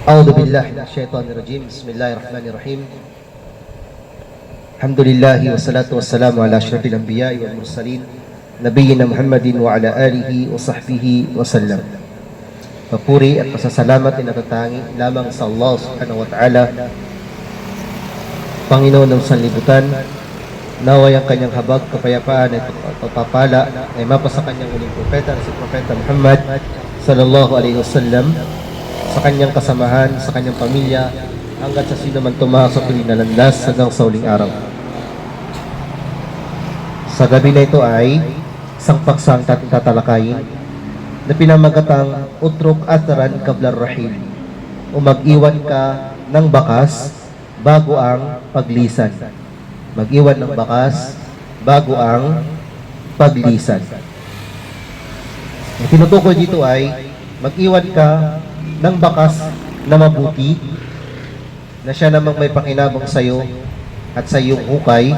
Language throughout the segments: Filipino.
A'udzu billahi minasyaitonir rajim. Bismillahirrahmanirrahim. Alhamdulillahi wassalatu wassalamu ala asyrafil anbiya'i wal mursalin nabiyyina Muhammadin wa ala alihi wa sahbihi wa sallam. Papuri at pasasalamat ay natatangi lamang sa Allah subhanahu wa ta'ala, Panginoon ng sanlibutan. Naway ang kanyang habag, kapayapaan at pagpapala ay mapasa kanyang uling propeta na si Propeta Muhammad sallallahu alaihi wasallam, sa kanyang kasamahan, sa kanyang pamilya, hanggang sa sino man tumakas sa tuwing na landas hanggang sa uling araw. Sa gabi na ito ay isang paksang tatalakayin na pinamagatang utruk atran kablar rahil, o mag-iwan ka ng bakas bago ang paglisan. Mag-iwan ng bakas bago ang paglisan. Ang tinutukoy dito ay mag-iwan ka ng bakas na mabuti, na siya namang may pakinabang sa iyo at sa iyong hukay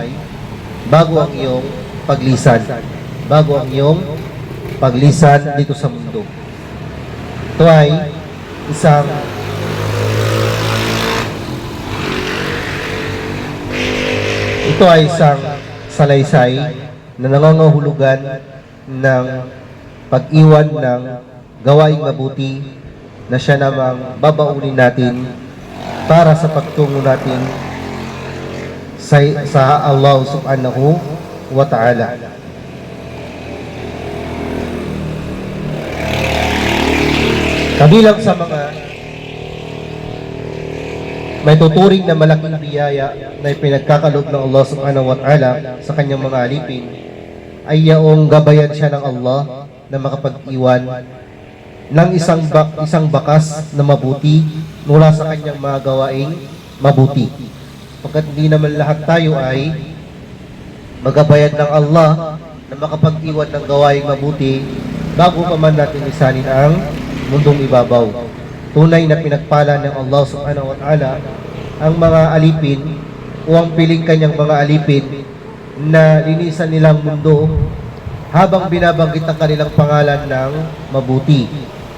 bago ang iyong paglisan. Bago ang iyong paglisan dito sa mundo. Ito ay isang salaysay na nangangahulugan ng pag-iwan ng gawaing mabuti na siya namang babaunin natin para sa pagtungo natin sa Allah subhanahu wa ta'ala. Kabilang sa mga may tuturing na malaking biyaya na ipinagkakaloob ng Allah subhanahu wa ta'ala sa kanyang mga alipin ay yaong gabayan siya ng Allah na makapag-iwan ng isang bakas na mabuti mula sa kanyang mga gawaing mabuti. Pagkat hindi naman lahat tayo ay magabayan ng Allah na makapag-iwan ng gawaing mabuti bago pa man natin isanin ang mundong ibabaw. Tunay na pinagpala ng Allah subhanahu wa ta'ala ang mga alipin o ang piling kanyang mga alipin na linisan nilang mundo habang binabanggit ang kanilang pangalan ng mabuti,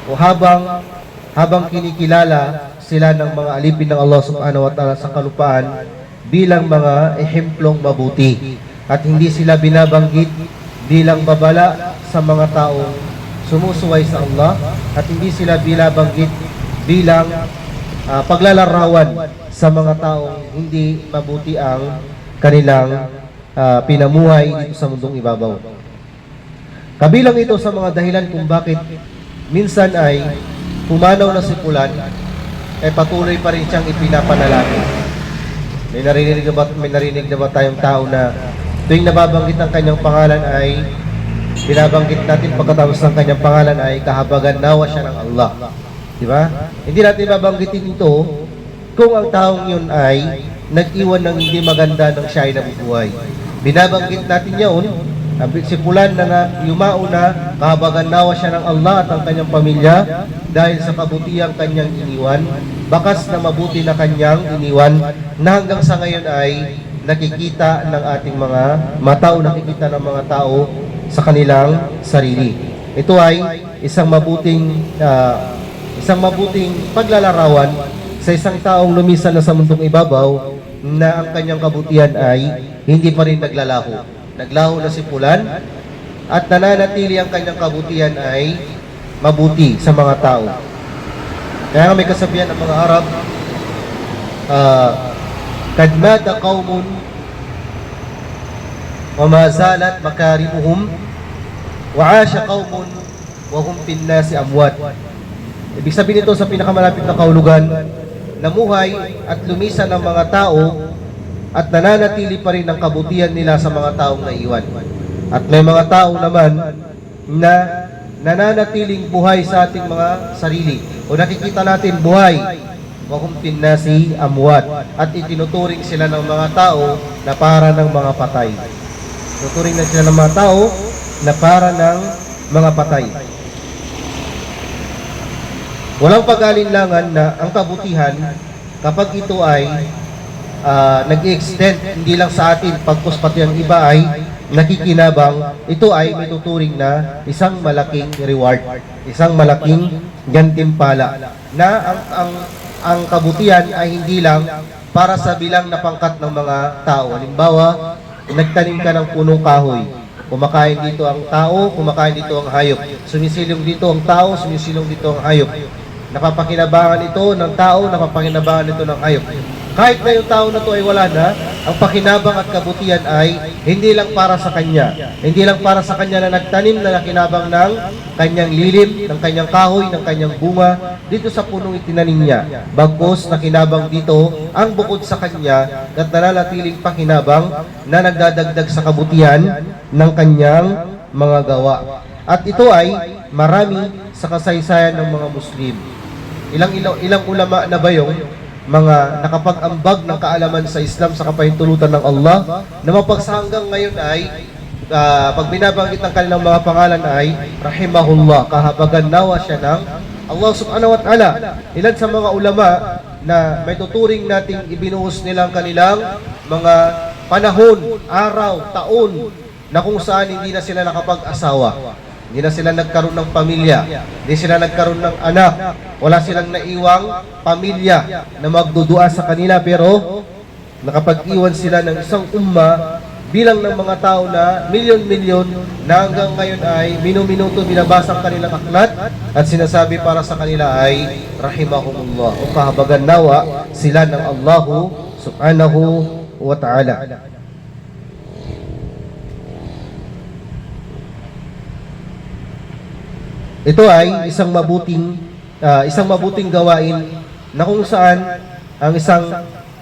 o habang kinikilala sila ng mga alipin ng Allah subhanahu wa ta'ala sa kalupaan bilang mga ehemplong mabuti, at hindi sila binabanggit bilang babala sa mga taong sumusuway sa Allah, at hindi sila binabanggit bilang paglalarawan sa mga taong hindi mabuti ang kanilang pinamuhay dito sa mundong ibabaw. Kabilang ito sa mga dahilan kung bakit minsan ay pumanaw na si Pulan ay patuloy pa rin siyang ipinapanalangin. May narinig na ba tayong tao na tuwing nababanggit ang kanyang pangalan ay binabanggit natin pagkatapos ng kanyang pangalan ay kahabagan nawa siya ng Allah? Diba? Hindi natin babanggitin ito kung ang taong yun ay nag-iwan ng hindi maganda ng siya ay nabubuhay. Binabanggit natin yun, si Pulan na yumao na kahabagan nawa siya ng Allah at ang kanyang pamilya dahil sa kabutihang kanyang iniwan, bakas na mabuti na kanyang iniwan, na hanggang sa ngayon ay nakikita ng ating mga mata o nakikita ng mga tao sa kanilang sarili. Ito ay isang mabuting paglalarawan sa isang taong lumisan na sa mundong ibabaw na ang kanyang kabutihan ay hindi pa rin naglalaho. Naglaho na si Pulan at nananatili ang kanyang kabutihan ay mabuti sa mga tao. Kaya may kasabihan ng mga Arab, kad mata qaumun wa ma zalat makarimuhum wa asha qaumun wa hum fin nasi amwat. Ibig sabihin nito sa pinakamalapit na kahulugan, namuhay at lumisan ng mga tao at nananatili pa rin ang kabutihan nila sa mga taong naiwan. At may mga tao naman na nananatiling buhay sa ating mga sarili, o nakikita natin buhay, wa hum fin nasi amwat, at itinuturing sila ng mga tao na para ng mga patay. Tuturing na sila ng mga tao na para ng mga patay. Walang pag-alinlangan na ang kabutihan, kapag ito ay nag-i-extend hindi lang sa atin, pagkus pati ang iba ay nakikinabang, ito ay may tuturing na isang malaking reward, isang malaking gantimpala na ang kabutihan ay hindi lang para sa bilang na pangkat ng mga tao. Halimbawa, nagtanim ka ng punong kahoy, kumakain dito ang tao, kumakain dito ang hayop, sumisilong dito ang tao, sumisilong dito ang hayop. Napapakinabangan ito ng tao, napapakinabangan ito ng hayop. Kahit na yung tao na to ay wala na, ang pakinabang at kabutihan ay hindi lang para sa kanya. Hindi lang para sa kanya na nagtanim na nakinabang ng kanyang lilim, ng kanyang kahoy, ng kanyang bunga, dito sa punong itinanim niya. Bagkus nakinabang dito ang bukod sa kanya at nananatiling pakinabang na nagdadagdag sa kabutihan ng kanyang mga gawa. At ito ay marami sa kasaysayan ng mga Muslim. Ilang ulama na ba yung mga nakapag-ambag ng kaalaman sa Islam sa kapahintulutan ng Allah na mapagsahanggang ngayon ay pag binabanggit ang kanilang mga pangalan ay rahimahullah, kahabagan nawa siya ng Allah subhanahu wa ta'ala. Ilan sa mga ulama na may tuturing nating ibinuhos nilang kanilang mga panahon, araw, taon na kung saan hindi na sila nakapag-asawa. Hindi na sila nagkaroon ng pamilya. Hindi sila nagkaroon ng anak. Wala silang naiwang pamilya na magdudua sa kanila. Pero nakapag-iwan sila ng isang umma bilang ng mga tao na milyon-milyon na hanggang ngayon ay minuminuto binabasa ang kanilang aklat at sinasabi para sa kanila ay rahimahumullah o kahabagan nawa sila ng Allahu subhanahu wa ta'ala. Ito ay isang mabuting gawain na kung saan ang isang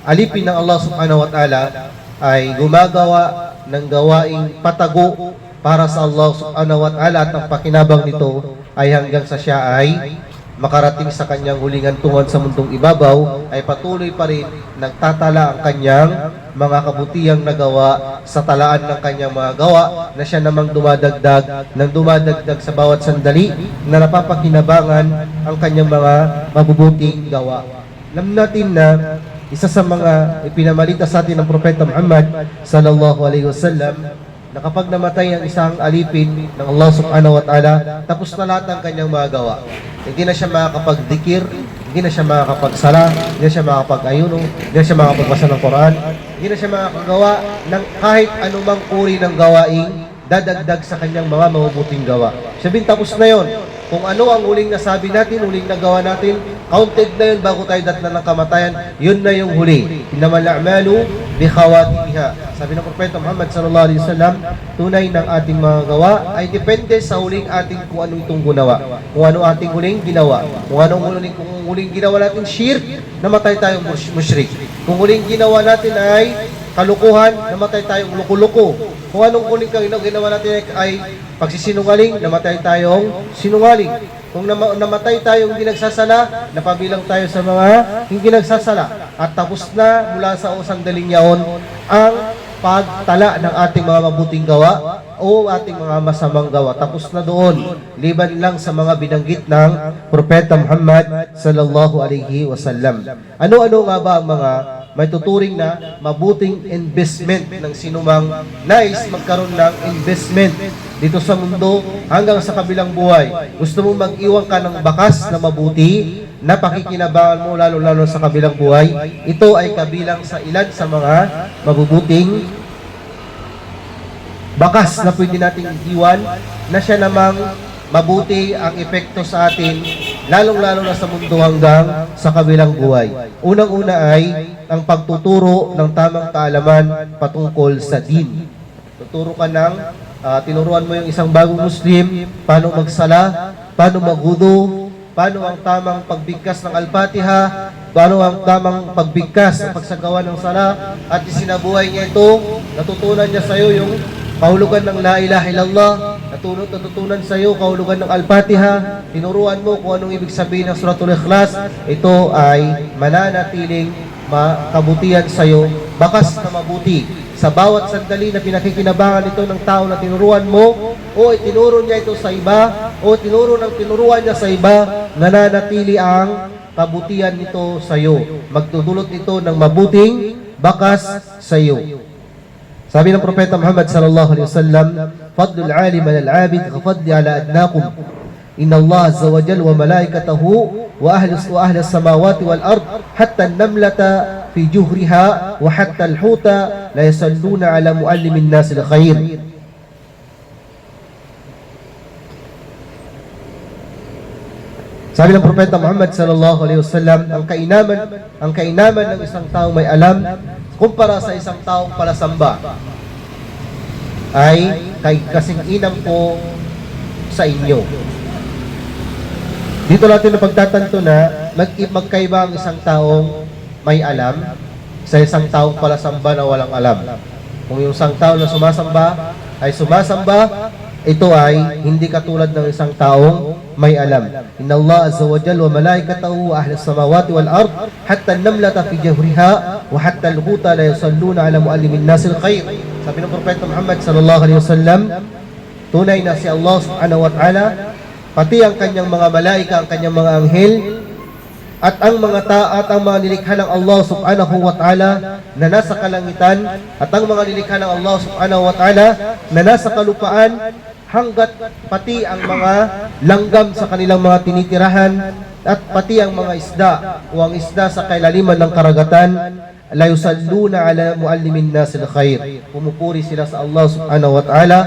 alipin ng Allah subhanahu wa ta'ala ay gumagawa ng gawaing patago para sa Allah subhanahu wa ta'ala at ang pakinabang nito ay hanggang sa siya ay makarating sa kanyang hulingan tungon sa mundong ibabaw ay patuloy pa rin nagtatala ang kanyang mga kabutihang nagawa sa talaan ng kanyang mga gawa na siya namang dumadagdag sa bawat sandali na napapakinabangan ang kanyang mga mabubuting gawa. Alam natin na isa sa mga ipinamalita sa atin ng Propeta Muhammad sallallahu alaihi wasallam na kapag namatay ang isang alipin ng Allah subhanahu wa ta'ala, tapos na lahat ng kanyang mga gawa. Hindi na siya makakapagdikir, hindi na siya makakapagsala, hindi na siya makakapag-ayuno, hindi na siya makakapagbasa ng Quran, hindi na siya makakagawa ng kahit anumang uri ng gawaing dadagdag sa kanyang mga mabubuting gawa. Sabihin, tapos na yon. Kung ano ang huling nasabi natin, huling nagawa natin, counted na yun bago tayo datnan ng kamatayan, yun na yung huli. Innamal a'malu bikhawatimiha. Sabi ng Propeta Muhammad sallallahu alaihi wasallam, tunay ng ating mga gawa ay depende sa huling ating kung ano itong ginawa. Kung ano ating huling ginawa. Kung huling ginawa natin shirk, namatay tayong musyrik. Kung huling ginawa natin ay kalukuhan, namatay tayong luko-luko. Kung anong huling ginawa natin ay pagsisinungaling, namatay tayong sinungaling. Kung namatay tayong hindi nagsasala, napabilang tayo sa mga hindi nagsasala. At tapos na mula sa sandaling yaon ang pagtala ng ating mga mabuting gawa o ating mga masamang gawa. Tapos na doon, liban lang sa mga binanggit ng Propeta Muhammad sallallahu alaihi wasallam. Ano-ano nga ba ang mga may tuturing na mabuting investment ng sinumang nais magkaroon ng investment dito sa mundo hanggang sa kabilang buhay? Gusto mo mag-iwan ka ng bakas na mabuti na pakikinabangan mo lalo-lalo sa kabilang buhay? Ito ay kabilang sa ilan sa mga mabubuting bakas na pwede nating iwan na siya namang mabuti ang epekto sa atin lalong-lalo na sa mundo hanggang sa kabilang buhay. Unang-una ay ang pagtuturo ng tamang kaalaman patungkol sa din. Tuturo ka tinuruan mo yung isang bagong Muslim, paano magsala, paano magwudu, paano ang tamang pagbigkas ng Al-Fatiha, paano ang tamang pagbigkas sa pagsagawa ng sala, at isinabuhay niya ito, natutunan niya sa iyo yung kahulugan ng La ilaha illallah, natutunan sa iyo kahulugan ng Al-Fatiha, tinuruan mo kung anong ibig sabihin ng Suratul Ikhlas. Ito ay mananatiling makabutihan sa iyo, bakas na mabuti sa bawat sandali na pinakikinabangan ito ng tao na tinuruan mo o itinuro niya ito sa iba o tinuruan niya sa iba, nananatili ang kabutihan nito sa iyo. Magdudulot ito ng mabuting bakas sa iyo. Sabi ng Propeta Muhammad sallallahu alaihi wasallam, "Fadlul alim ala al-abid kafadli ala adnakum. Inna Allah azza wa jalla wa malaikatahu wa ahli as-samawati wal ard hatta an-namlata fi juhriha wa hatta al-huta la yusalluna ala muallimin nas al-khair." Sabi ng Propeta Muhammad sallallahu alaihi wasallam, ang kainaman ng isang taong may alam kumpara sa isang taong palasamba ay kasing inam po sa inyo. Dito natin napagtatanto na magkaiba ang isang taong may alam sa isang taong palasamba na walang alam. Kung yung isang tao na sumasamba ay sumasamba, ito ay hindi katulad ng isang taong may alam. Inna Allah azza wa jalla wa malaikatahu wa ahli as-samawati wal ard hatta an-namlata fi jawriha wa hatta al-huta la yusalluna ala muallimin nas al-khair. Sabi ng Propeta Muhammad sallallahu alaihi wasallam, tunay na si Allah subhanahu wa ta'ala, pati ang kanyang mga malaika, ang kanyang mga anghel, at ang mga nilikha ng Allah subhanahu wa ta'ala na nasa kalangitan, at ang mga nilikha ng Allah subhanahu wa ta'ala na nasa kalupaan, hanggat pati ang mga langgam sa kanilang mga tinitirahan, at pati ang mga isda o ang isda sa kailaliman ng karagatan, la yusalluna ala muallimin nas al-khair. Pumupuri sila sa Allah subhanahu wa ta'ala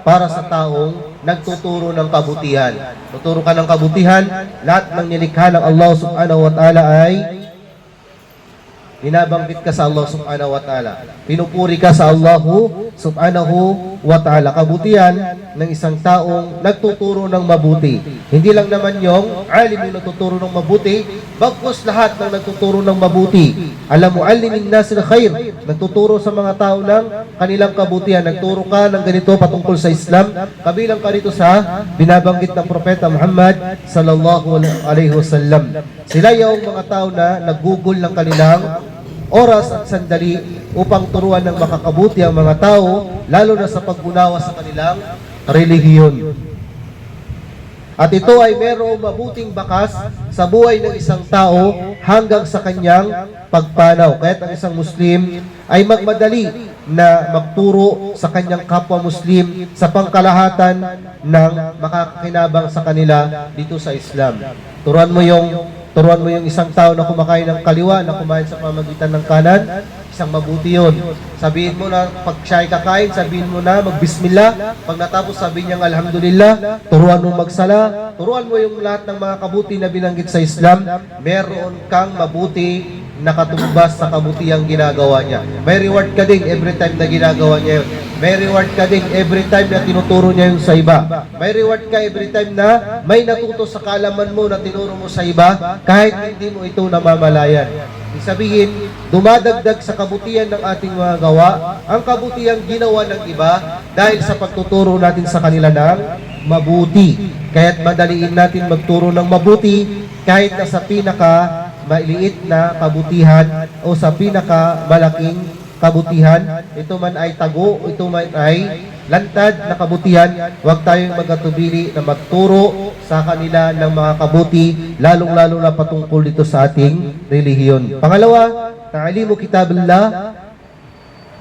para sa taong nagtuturo ng kabutihan. Tuturo ka ng kabutihan, lahat ng nilikha ng Allah subhanahu wa ta'ala ay binabanggit ka sa Allah subhanahu wa ta'ala. Pinupuri ka sa Allah subhanahu wa ta'ala. Kabutihan ng isang taong nagtuturo ng mabuti. Hindi lang naman yung alim yung nagtuturo ng mabuti, bagkus lahat ng nagtuturo ng mabuti. Alam mo, alimin nasil khair, nagtuturo sa mga tao ng kanilang kabutihan. Nagturo ka ng ganito patungkol sa Islam, kabilang ka rito sa binabanggit ng Propeta Muhammad sallallahu alaihi wasallam. Sila yung mga tao na naggugol ng kanilang oras at sandali upang turuan ng makakabuti ang mga tao, lalo na sa paggunawa sa kanilang relihiyon. At ito ay mayroong mabuting bakas sa buhay ng isang tao hanggang sa kanyang pagpanaw. Kaya't ang isang Muslim ay magmadali na magturo sa kanyang kapwa Muslim sa pangkalahatan ng makakakinabang sa kanila dito sa Islam. Turuan mo yung isang tao na kumakain ng kaliwa, na kumain sa pamamagitan ng kanan, isang mabuti yun. Sabihin mo na, pag siya ay kakain, sabihin mo na, magbismillah. Pag natapos, sabihin niyang alhamdulillah. Turuan mo magsala. Turuan mo yung lahat ng mga kabuti na binanggit sa Islam. Meron kang mabuti na katumbas sa kabutihang ginagawa niya. May reward ka din every time na ginagawa niya yun. May reward ka din every time na tinuturo niya yun sa iba. May reward ka every time na may natuto sa kaalaman mo na tinuro mo sa iba, kahit hindi mo ito namamalayan. Ibig sabihin, dumadagdag sa kabutihan ng ating mga gawa, ang kabutihang ginawa ng iba dahil sa pagtuturo natin sa kanila ng mabuti. Kaya't madaliin natin magturo ng mabuti kahit na sa pinaka maliit na kabutihan o sa pinaka malaking kabutihan, ito man ay tago, ito man ay lantad na kabutihan, huwag tayong magkatubili na magturo sa kanila ng mga kabuti, lalong-lalo na patungkol dito sa ating relihiyon. Pangalawa, ta'alimu kitabillah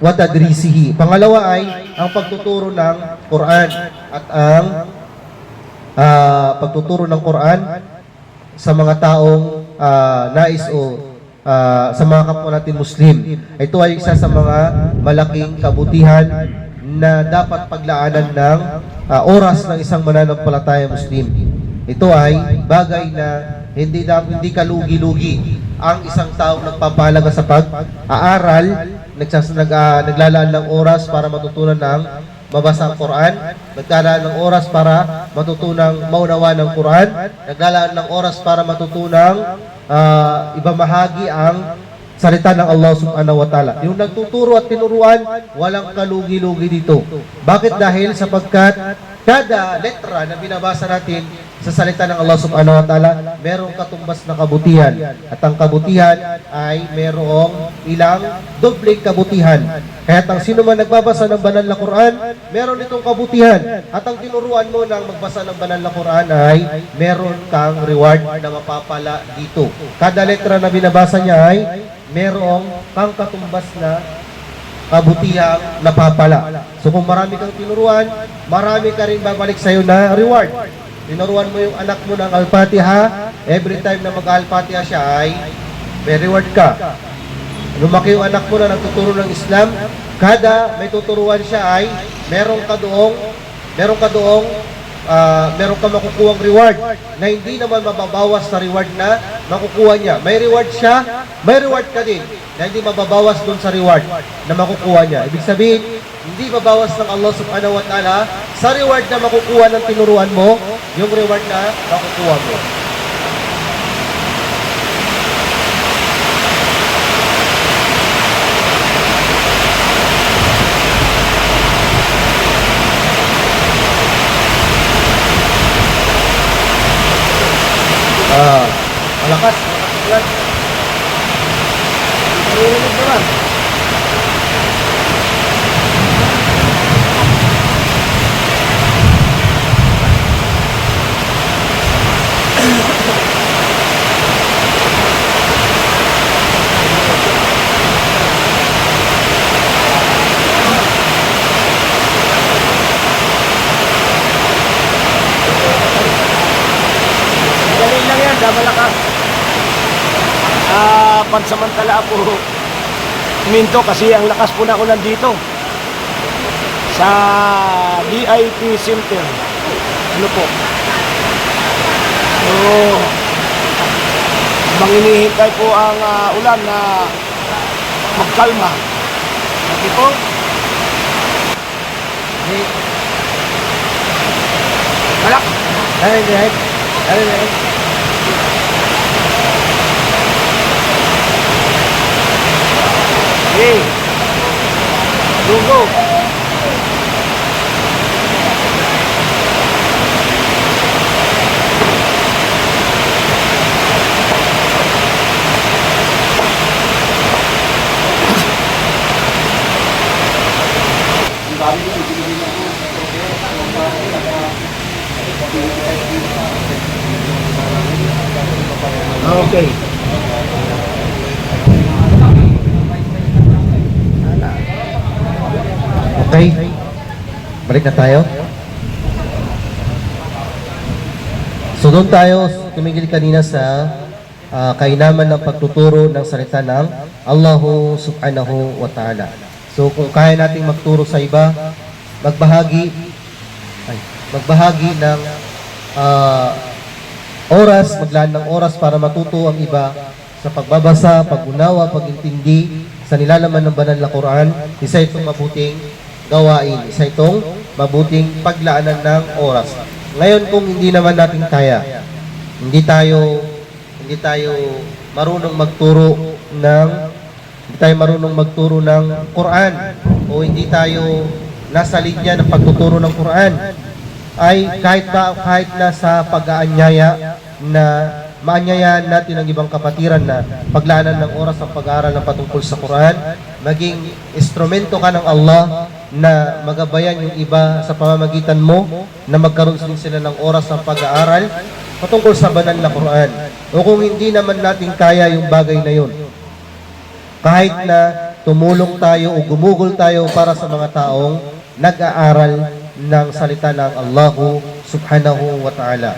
wa tadrisihi. Pangalawa ay ang pagtuturo ng Quran at ang pagtuturo ng Quran sa mga taong nais o sa mga kapwa natin Muslim. Ito ay isa sa mga malaking kabutihan na dapat paglaanan ng oras ng isang mananampalataya Muslim. Ito ay bagay na hindi kalugi-lugi ang isang taong nagpapahalaga sa pag-aaral, naglalaan ng oras para matutunan ng mabasa ang Quran, naglalaan ng oras para matutunang maunawa ng Quran, naglalaan ng oras para matutunang ibamahagi ang salita ng Allah subhanahu wa ta'ala. Yung nagtuturo at tinuruan, walang kalugi-lugi dito. Bakit? Dahil sapagkat kada letra na binabasa natin sa salita ng Allah subhanahu wa ta'ala, merong katumbas na kabutihan. At ang kabutihan ay merong ilang dobleng kabutihan. Kaya ang sino man nagbabasa ng banal na Quran, meron itong kabutihan. At ang tinuruan mo ng magbasa ng banal na Quran ay meron kang reward na mapapala dito. Kada letra na binabasa niya ay merong kang katumbas na kabutihang napapala. So kung marami kang tinuruan, marami ka rin babalik sa'yo na reward. Tinuruan mo yung anak mo ng Al-Fatiha, every time na mag-Al-Fatiha siya ay may reward ka. Lumaki yung anak mo na nagtuturo ng Islam, kada may tuturuan siya ay meron ka makukuhang reward na hindi naman mababawas sa reward na makukuha niya. May reward siya, may reward ka din na hindi mababawas dun sa reward na makukuha niya. Ibig sabihin, hindi mabawas ng Allah subhanahu wa ta'ala sa reward na makukuha ng tinuruan mo, yung reward na makukuha mo. Malakas ulan. Narinig naman. Galing lang yan, malakas. Pansamantala po minto kasi ang lakas po na ako nandito sa VIP Center. Ano po? So, habang hinihintay po ang ulan na magkalma. Kasi po, malak. Hey, go. Okay. Okay, balik na tayo. So doon tayo tumigil kanina sa kainaman ng pagtuturo ng salita ng Allah subhanahu wa ta'ala. So kung kaya nating magturo sa iba, magbahagi ng oras, maglaan ng oras para matuto ang iba sa pagbabasa, pag-unawa, pag-intindi sa nilalaman ng banal na Quran. Isa itong mabuting gawain, isa itong mabuting paglaanan ng oras. Ngayon kung hindi naman natin kaya, hindi tayo marunong magturo ng Quran o hindi tayo nasa linya ng pagtuturo ng Quran, ay kahit na sa pag-aanyaya na maanyayahan natin ang ibang kapatiran na paglaanan ng oras ng pag-aaral ng patungkol sa Quran, maging instrumento ka ng Allah na magabayan yung iba sa pamamagitan mo na magkaroon din sila ng oras ng pag-aaral patungkol sa banal na Quran. O kung hindi naman natin kaya yung bagay na yun, kahit na tumulong tayo o gumugol tayo para sa mga taong nag-aaral ng salita ng Allah subhanahu wa ta'ala.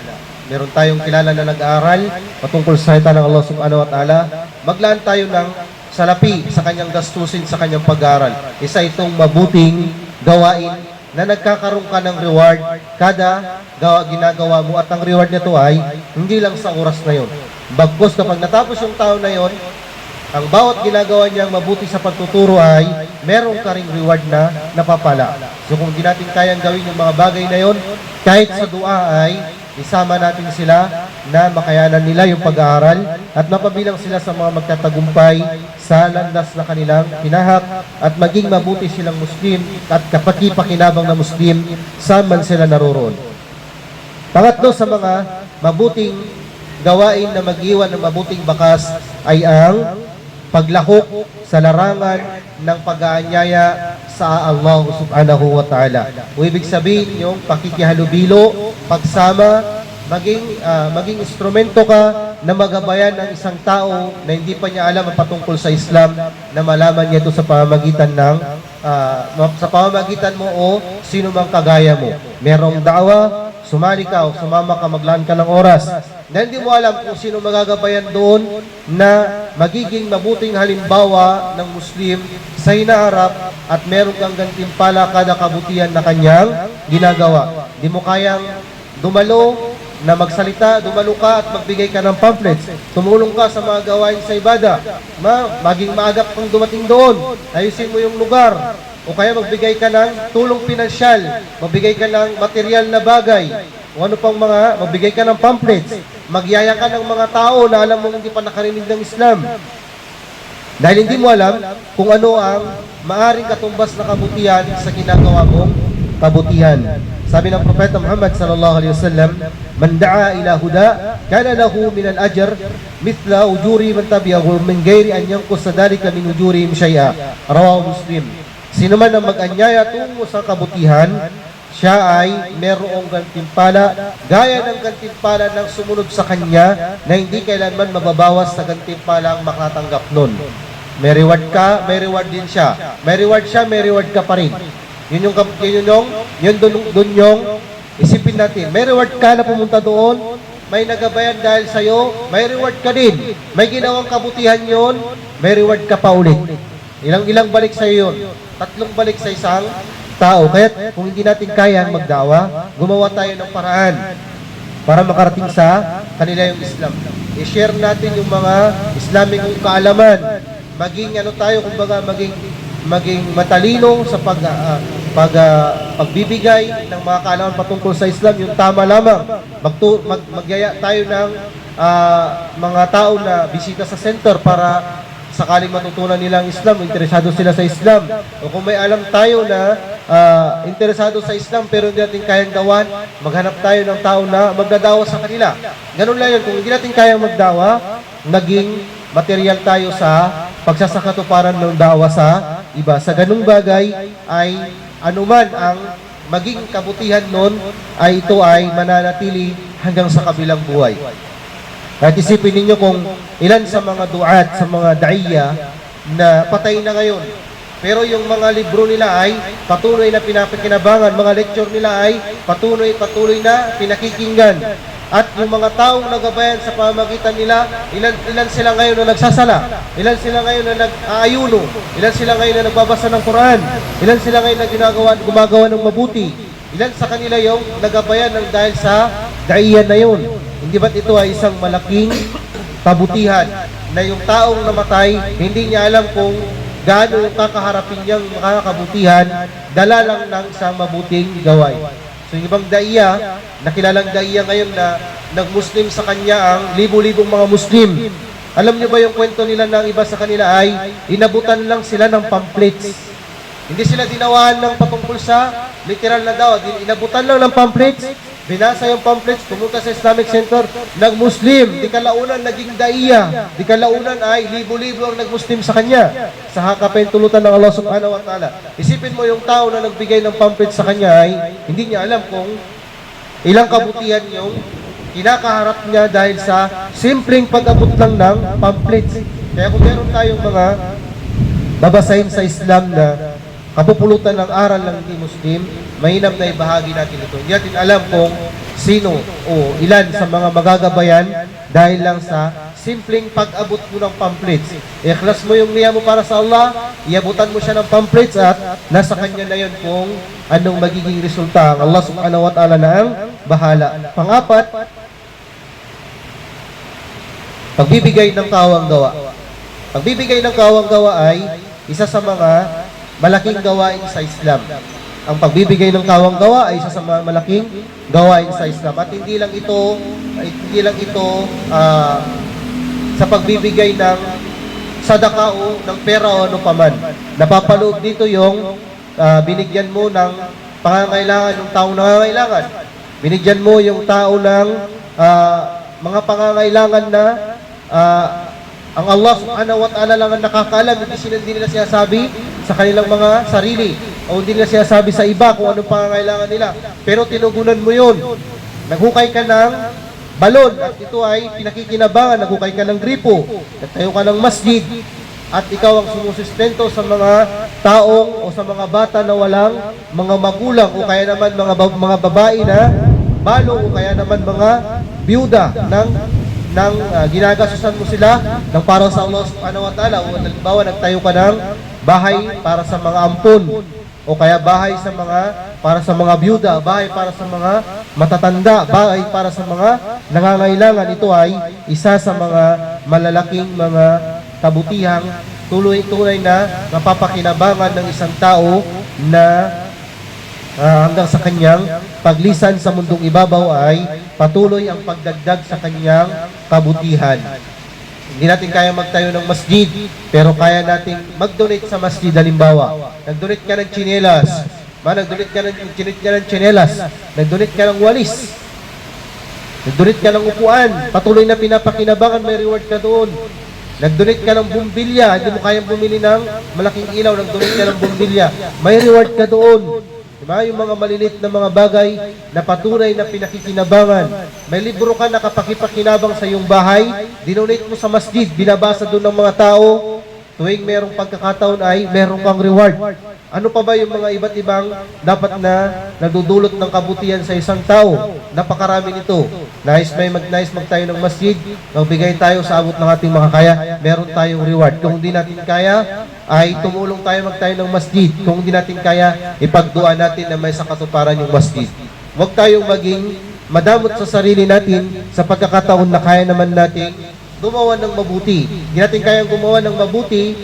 Meron tayong kilala na nag-aaral patungkol sa salita ng Allah subhanahu wa ta'ala, maglaan tayo ng salapi sa kanyang gastusin sa kanyang pag-aaral. Isa itong mabuting gawain na nagkakaroon ka ng reward kada ginagawa mo, at ang reward nito ay hindi lang sa oras na yon. Bagkus kapag natapos yung tao na yon, ang bawat ginagawa niyang mabuti sa pagtuturo ay meron ka ring reward na napapala. So kung di natin kayang gawin yung mga bagay na yon, kahit sa dua ay isama natin sila na makayanan nila yung pag-aaral at mapabilang sila sa mga magtatagumpay sa landas na kanilang pinahak at maging mabuti silang Muslim at kapaki-pakinabang na Muslim saan man sila naroroon. Pangatlo sa mga mabuting gawain na mag-iwan ng mabuting bakas ay ang paglahok sa larangan ng pag-aanyaya sa Allah subhanahu wa ta'ala. O ibig sabihin yung pakikihalubilo, pagsama, maging instrumento ka na magabayan ng isang tao na hindi pa niya alam ang patungkol sa Islam, na malaman niya ito sa pamamagitan ng sa pamamagitan mo o sino mang kagaya mo. Merong da'wa, sumali ka o sumama ka, maglaan ka ng oras. Na hindi mo alam kung sino magagabayan doon na magiging mabuting halimbawa ng Muslim sa hinaharap at meron kang gantimpala kada kabutihan na kanyang ginagawa. Hindi mo kayang dumalo na magsalita, dumalo ka at magbigay ka ng pamphlets. Tumulong ka sa mga gawain sa ibada. Maging maagap kang dumating doon. Ayusin mo yung lugar. O kaya magbigay ka ng tulong pinansyal. Magbigay ka ng material na bagay. O ano pang magbigay ka ng pamphlets. Magyaya ka ng mga tao na alam mo hindi pa nakarinig ng Islam. Dahil hindi mo alam kung ano ang maaring katumbas na kabutihan sa ginagawa mong kabutihan. Sabi ng Propeta Muhammad sallallahu alaihi wasallam, "Man da'a ila huda, kana lahu min al-ajr mithla ujuri man tabi'ahu min ghairi an yanqus dhalika min ujurihim shay'a." Rawahu Muslim. Sino man ang mag-anyaya tungo sa kabutihan, siya ay merong gantimpala, gaya ng gantimpala ng sumunod sa kanya na hindi kailanman mababawas sa gantimpala ang makatanggap nun. May reward ka, may reward din siya. May reward siya, may reward ka pa rin. Yun doon yung isipin natin. May reward ka na pumunta doon, may nagabayan dahil sa'yo, may reward ka din. May ginawang kabutihan yon, may reward ka pa ulit. Ilang balik sa'yo yun. 3 balik sa isang tao. Kaya kung hindi natin kayang magdawa, gumawa tayo ng paraan para makarating sa kanila yung Islam. I-share natin yung mga Islamic kaalaman. Maging kumbaga maging matalino sa pagbibigay ng mga kaalaman patungkol sa Islam, yung tama lamang. Magyaya tayo ng mga tao na bisita sa center para sakaling matutunan nila ang Islam, interesado sila sa Islam. O kung may alam tayo na interesado sa Islam pero hindi natin kayang dawan, maghanap tayo ng tao na magdadawa sa kanila. Ganun lang yun. Kung hindi natin kayang magdawa, naging material tayo sa pagsasakatuparan ng dawa sa iba. Sa ganung bagay ay anuman ang maging kabutihan nun, ay ito ay mananatili hanggang sa kabilang buhay. At isipin ninyo kung ilan sa mga duat, sa mga daiya na patay na ngayon. Pero yung mga libro nila ay patuloy na pinapakinabangan, mga lecture nila ay patuloy na pinakikinggan. At yung mga taong nagabayan sa pamamagitan nila, ilan sila ngayon na nagsasala, ilan sila ngayon na nag-aayuno, ilan sila ngayon na nagbabasa ng Quran, ilan sila ngayon na gumagawa ng mabuti, ilan sa kanila yung nagabayan ng dahil sa daiya na yun. Hindi ba't ito ay isang malaking kabutihan na yung taong namatay, hindi niya alam kung gaano yung kakaharapin niyang makakabutihan, dala lang ng isang mabuting gawain. So yung ibang daiya, nakilalang daiya ngayon na nag-Muslim sa kanya ang libo-libong mga Muslim. Alam niyo ba yung kwento nila ng iba sa kanila ay inabutan lang sila ng pamphlets. Hindi sila dinawaan ng patungkol sa literal na dawa. Inabutan lang ng pamphlets. Binasa yung pamphlets, pumunta sa Islamic Center, nag-Muslim. Di kalaunan naging daiya. Di kalaunan ay libo-libo ang nag-Muslim sa kanya. Sa hakapentulutan ng Allah subhanahu wa ta'ala. Isipin mo yung tao na nagbigay ng pamphlets sa kanya ay hindi niya alam kung ilang kabutihan yung kinakaharap niya dahil sa simpleng pag-abot lang ng pamphlets. Kaya kung meron tayong mga babasahin sa Islam na kapupulutan ng aral ng hindi Muslim, mainam na ibahagi natin ito. Hindi natin alam kung sino o ilan sa mga magagabayan dahil lang sa simpleng pag-abot mo ng pamphlets. I-ikhlas mo yung niya mo para sa Allah, iabutan mo siya ng pamphlets at nasa kanya na yun kung anong magiging resulta. Ang Allah subhanahu wa ta'ala na ang bahala. Pang-apat, pagbibigay ng kawang gawa. Pagbibigay ng kawang gawa ay isa sa mga malaking gawain sa Islam. Ang pagbibigay ng kawang gawa ay isa sa malaking gawain sa Islam. At hindi lang ito sa pagbibigay ng sadaka o ng pera o ano paman. Napapaloob dito yung binigyan mo ng pangangailangan ng taong nangangailangan. Binigyan mo yung tao ng mga pangangailangan na ang Allah subhanahu wa ta'ala lang ang nakakaalam. Hindi nila sinasabi sa kanilang mga sarili o hindi nila sinasabi sa iba kung anong pangangailangan nila. Pero tinugunan mo yun. Naghukay ka ng balon at ito ay pinakikinabangan, nagukay ka ng gripo, nagtayo ka ng masjid, at ikaw ang sumusustento sa mga taong o sa mga bata na walang mga magulang o kaya naman mga babae na balo o kaya naman mga byuda ng ginagasusan mo sila ng para sa Allah subhanahu wa ta'ala. O halimbawa, nagtayo ka ng bahay para sa mga ampon o kaya bahay para sa mga byuda, bahay para sa mga matatanda, bahay para sa mga nangangailangan. Ito ay isa sa mga malalaking mga kabutihang tunay na napapakinabangan ng isang tao na hanggang sa kanyang paglisan sa mundong ibabaw ay patuloy ang pagdagdag sa kanyang kabutihan. Hindi natin kaya magtayo ng masjid, pero kaya nating mag-donate sa masjid. Halimbawa, nag-donate ka ng tsinelas, nag-donate ka ng tsinelas, nag-donate ka ng walis, nag-donate ka ng upuan, patuloy na pinapakinabangan, may reward ka doon. Nag-donate ka ng bumbilya, hindi mo kayang bumili ng malaking ilaw, nag-donate ka ng bumbilya, may reward ka doon. Diba? Yung mga malilit na mga bagay na patunay na pinakikinabangan. May libro ka na kapakipakinabang sa iyong bahay, dinonate mo sa masjid, binabasa doon ng mga tao, tuwing merong pagkakataon ay meron kang reward. Ano pa ba yung mga iba't ibang dapat na nadudulot ng kabutihan sa isang tao? Napakarami nito. Nais magtayo ng masjid, magbigay tayo sa abot ng ating makakaya, meron tayong reward. Kung hindi natin kaya, ay tumulong tayo magtayo ng masjid. Kung hindi natin kaya, ipagdua natin na may sakatuparan yung masjid. Huwag tayong maging madamot sa sarili natin sa pagkakataon na kaya naman natin gumawa ng mabuti. Hindi natin kayang gumawa ng mabuti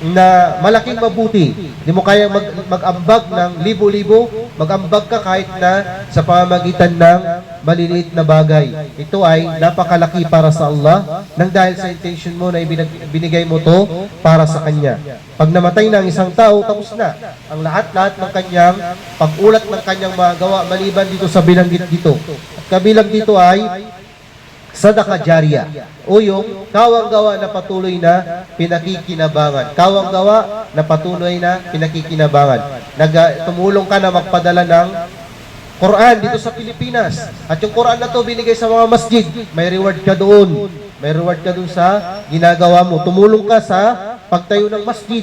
na malaking mabuti. Hindi mo kayang mag-ambag ng libo-libo, mag-ambag ka kahit na sa pamamagitan ng maliliit na bagay. Ito ay napakalaki para sa Allah nang dahil sa intention mo na binigay mo to para sa Kanya. Pag namatay ng isang tao, tapos na ang lahat-lahat ng kanyang pag-ulat ng kanyang mga gawa maliban dito sa bilanggit dito. At kabilang dito ay sadaka jariyah o yung kawang-gawa na patuloy na pinakikinabangan. Kawang-gawa na patuloy na pinakikinabangan. Tumulong ka na magpadala ng Quran dito sa Pilipinas. At yung Quran na to binigay sa mga masjid. May reward ka doon. May reward ka doon sa ginagawa mo. Tumulong ka sa pagtayo ng masjid.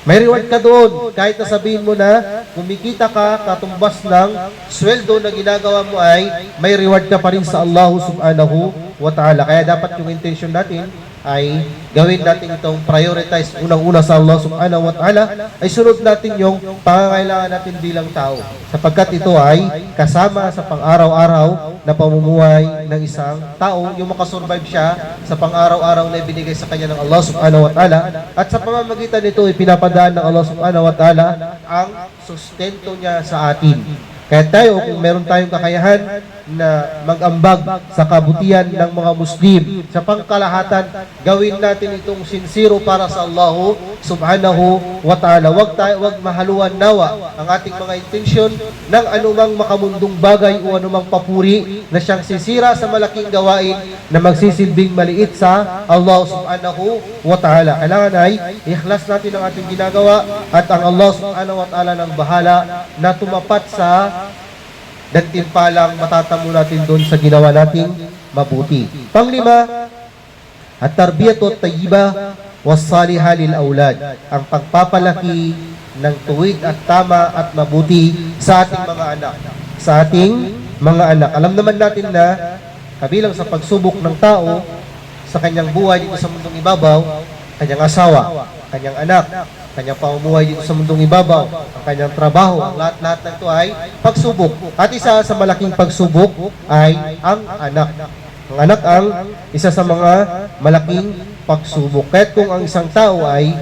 May reward ka doon. Kahit na sabihin mo na kumikita ka katumbas ng sweldo na ginagawa mo ay may reward ka pa rin sa Allah subhanahu wa ta'ala. Kaya dapat yung intention natin ay gawin natin itong prioritize unang-una sa Allah subhanahu wa ta'ala, ay sunod natin yung pangangailangan natin bilang tao. Sapagkat ito ay kasama sa pang-araw-araw na pamumuhay ng isang tao, yung makasurvive siya sa pang-araw-araw na ibinigay sa kanya ng Allah subhanahu wa ta'ala. At sa pamamagitan nito, ipinapadaan ng Allah subhanahu wa ta'ala ang sustento niya sa atin. Kaya tayo, kung meron tayong kakayahan na mag-ambag sa kabutihan ng mga Muslim sa pangkalahatan, gawin natin itong sincero para sa Allah subhanahu wa ta'ala. Wag mahaluan nawa ang ating mga intensyon ng anumang makamundong bagay o anumang papuri na siyang sisira sa malaking gawain na magsisilbing maliit sa Allah subhanahu wa ta'ala. Kailangan ay ikhlas natin ang ating ginagawa at ang Allah subhanahu wa ta'ala ng bahala na tumapat sa gantimpalang matatamo natin doon sa ginawa nating mabuti. Panglima, at tarbiyatu at-tayyiba was-salihah lil aulad, ang pagpapalaki ng tuwid at tama at mabuti sa ating mga anak. Sa ating mga anak. Alam naman natin na kabilang sa pagsubok ng tao sa kanyang buhay dito sa mundong ibabaw, kanyang asawa, kanyang anak, kanyang pamumuhay dito sa mundong ibabaw, ang kanyang trabaho, ang lahat-lahat ng ito ay pagsubok. At isa sa malaking pagsubok ay ang anak. Ang anak ang isa sa mga malaking pagsubok. Kahit kung ang isang tao ay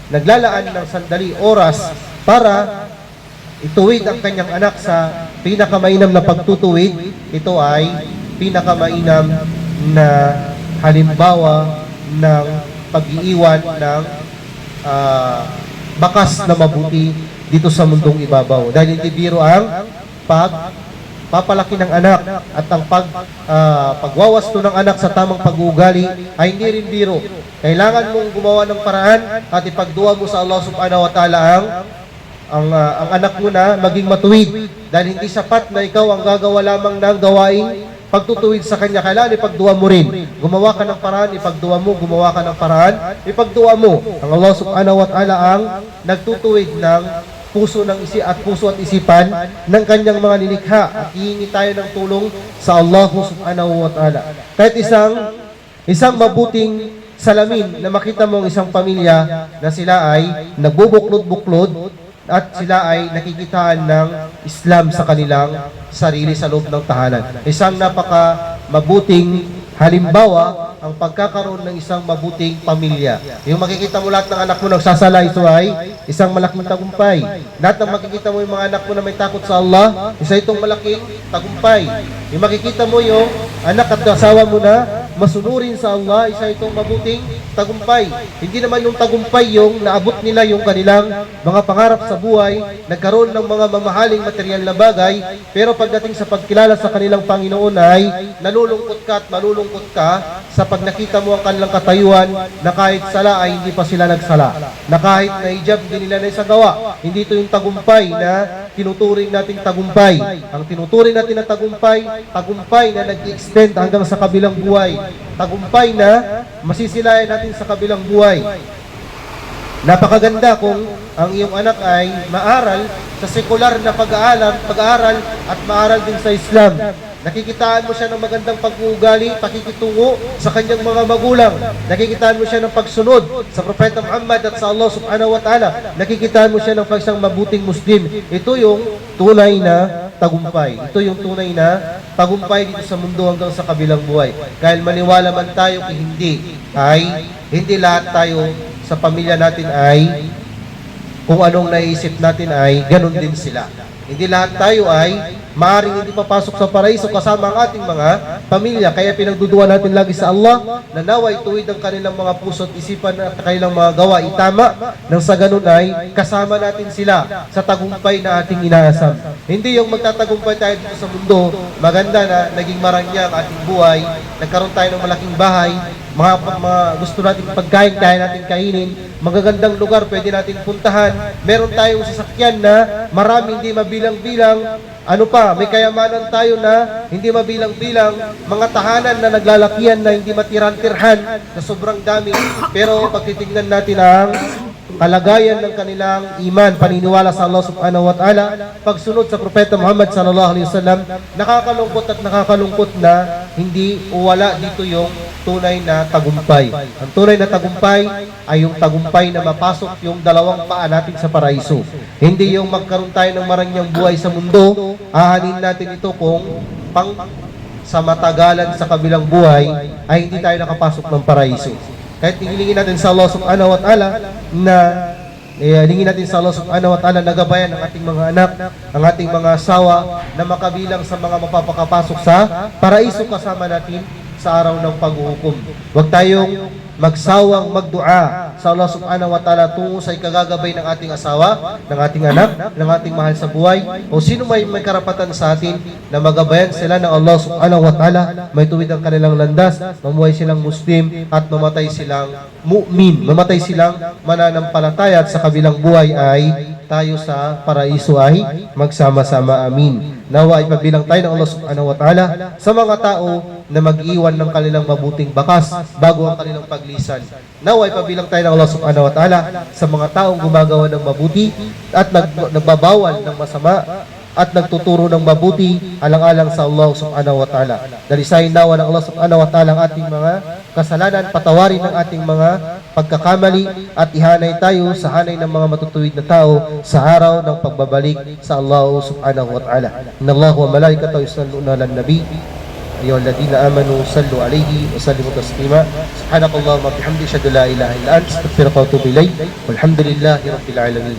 naglalaan ng sandali oras para ituwid ang kanyang anak sa pinakamainam na pagtutuwid, ito ay pinakamainam na halimbawa ng pag-iiwan ng bakas na mabuti dito sa mundong ibabaw. Dahil hindi biro ang pagpapalaki ng anak at ang pagwawasto ng anak sa tamang pag-uugali ay hindi rin biro. Kailangan mong gumawa ng paraan at ipagduwa mo sa Allah subhanahu wa ta'ala ang anak mo na maging matuwid. Dahil hindi sapat na ikaw ang gagawa lamang ng gawain pagtutuwid sa Kanya, kailangan ipagduwa mo rin. Gumawa ka ng paraan, ipagduwa mo, gumawa ka ng paraan, ipagduwa mo. Ang Allah subhanahu wa ta'ala ang nagtutuwid ng puso at isipan ng Kanyang mga nilikha, at hihingi tayo ng tulong sa Allah subhanahu wa ta'ala. Kahit isang mabuting salamin na makita mo ang isang pamilya na sila ay nagbubuklod-buklod at sila ay nakikitaan ng Islam sa kanilang sarili sa loob ng tahanan. Isang napaka mabuting halimbawa ang pagkakaroon ng isang mabuting pamilya. Yung makikita mo lahat ng anak mo nagsasala, ito ay isang malaking tagumpay. Lahat ng makikita mo yung mga anak mo na may takot sa Allah, isa itong malaking tagumpay. Yung makikita mo yung anak at asawa mo na masunurin sa Allah, isa itong mabuting tagumpay. Hindi naman yung tagumpay yung naabot nila yung kanilang mga pangarap sa buhay, nagkaroon ng mga mamahaling material na bagay, pero pagdating sa pagkilala sa kanilang Panginoon ay nalulungkot ka at malulungkot ka sa pag nakita mo ang kanilang katayuan na kahit sala ay hindi pa sila nagsala, na kahit na hijab hindi nila naisagawa. Hindi ito yung tagumpay na tinuturing nating tagumpay. Ang tinuturing natin na tagumpay na nag-extend hanggang sa kabilang buhay. Tagumpay na masisilayan natin sa kabilang buhay. Napakaganda kung ang iyong anak ay maaral sa sekular na pag-aaral at maaral din sa Islam. Nakikitaan mo siya ng magandang pag-uugali, pakikitungo sa kanyang mga magulang. Nakikitaan mo siya ng pagsunod sa Propeta Muhammad at sa Allah subhanahu wa ta'ala. Nakikitaan mo siya ng isang mabuting Muslim. Ito yung tunay na tagumpay. Ito yung tunay na tagumpay dito sa mundo hanggang sa kabilang buhay. Kahit maniwala man tayo kung hindi lahat tayo sa pamilya natin ay kung anong naisip natin ay ganun din sila. Hindi lahat tayo ay maaaring hindi papasok sa paraiso kasama ang ating mga pamilya. Kaya pinagduduwa natin lagi sa Allah na naway tuwid ang kanilang mga puso at isipan at kanilang mga gawa itama, nang sa ganun ay kasama natin sila sa tagumpay na ating inaasam. Hindi yung magtatagumpay tayo dito sa mundo, maganda na naging maranya ang ating buhay, nagkaroon tayo ng malaking bahay, mga gusto natin pagkain, kaya natin kainin, magagandang lugar pwede natin puntahan, meron tayong sasakyan na marami hindi mabilang-bilang, may kayamanan tayo na hindi mabilang-bilang, mga tahanan na naglalakihan na hindi matiran-tirhan na sobrang dami, pero pagtitignan natin ang kalagayan ng kanilang iman, paniniwala sa Allah subhanahu wa ta'ala, pagsunod sa Propeta Muhammad sallallahu alaihi wasallam, nakakalungkot na hindi o wala dito yung tunay na tagumpay. Ang tunay na tagumpay ay yung tagumpay na mapasok yung dalawang paa natin sa paraiso. Hindi yung magkaroon tayo ng maranyang buhay sa mundo, ahanin natin ito kung sa matagalan sa kabilang buhay ay hindi tayo nakapasok ng paraiso. Kahit hingilingin natin sa Allah subhanahu wa ta'ala na gabayan ang ating mga anak, ang ating mga asawa na makabilang sa mga mapapakapasok sa paraiso kasama natin sa araw ng paghuhukom. Huwag tayong magsawang magdua sa Allah subhanahu wa ta'ala tungo sa ikagagabay ng ating asawa, ng ating anak, ng ating mahal sa buhay, o sino may karapatan sa atin na magabayan sila ng Allah subhanahu wa ta'ala, may tuwid ang kanilang landas, mamuhay silang Muslim at mamatay silang mu'min, mamatay silang mananampalataya, at sa kabilang buhay ay tayo sa paraiso ay magsama-sama. Amin. Nawa ay pabilang tayo ng Allah subhanahu wa ta'ala sa mga tao na mag-iwan ng kanilang mabuting bakas bago ang kanilang paglisan. Nawa ay pabilang tayo ng Allah subhanahu wa ta'ala sa mga taong gumagawa ng mabuti at nagbabawal ng masama at nagtuturo ng mabuti alang-alang sa Allah subhanahu wa ta'ala. Dalisayin nawa ng Allah subhanahu wa ta'ala ang ating mga kasalanan, patawarin ng ating mga pagkakamali, at ihanay tayo sa hanay ng mga matutuwid na tao sa araw ng pagbabalik sa Allah subhanahu wa ta'ala. Inna Allah wa malaikatahu yusalluna 'alan nabi ayyuhalladhina amanu sallu 'alaihi wa sallimu taslima. Subhanakallahumma wa bihamdika asyhadu an la ilaha illa anta astaghfiruka wa atubu ilaik. Walhamdulillahi rabbil alamin.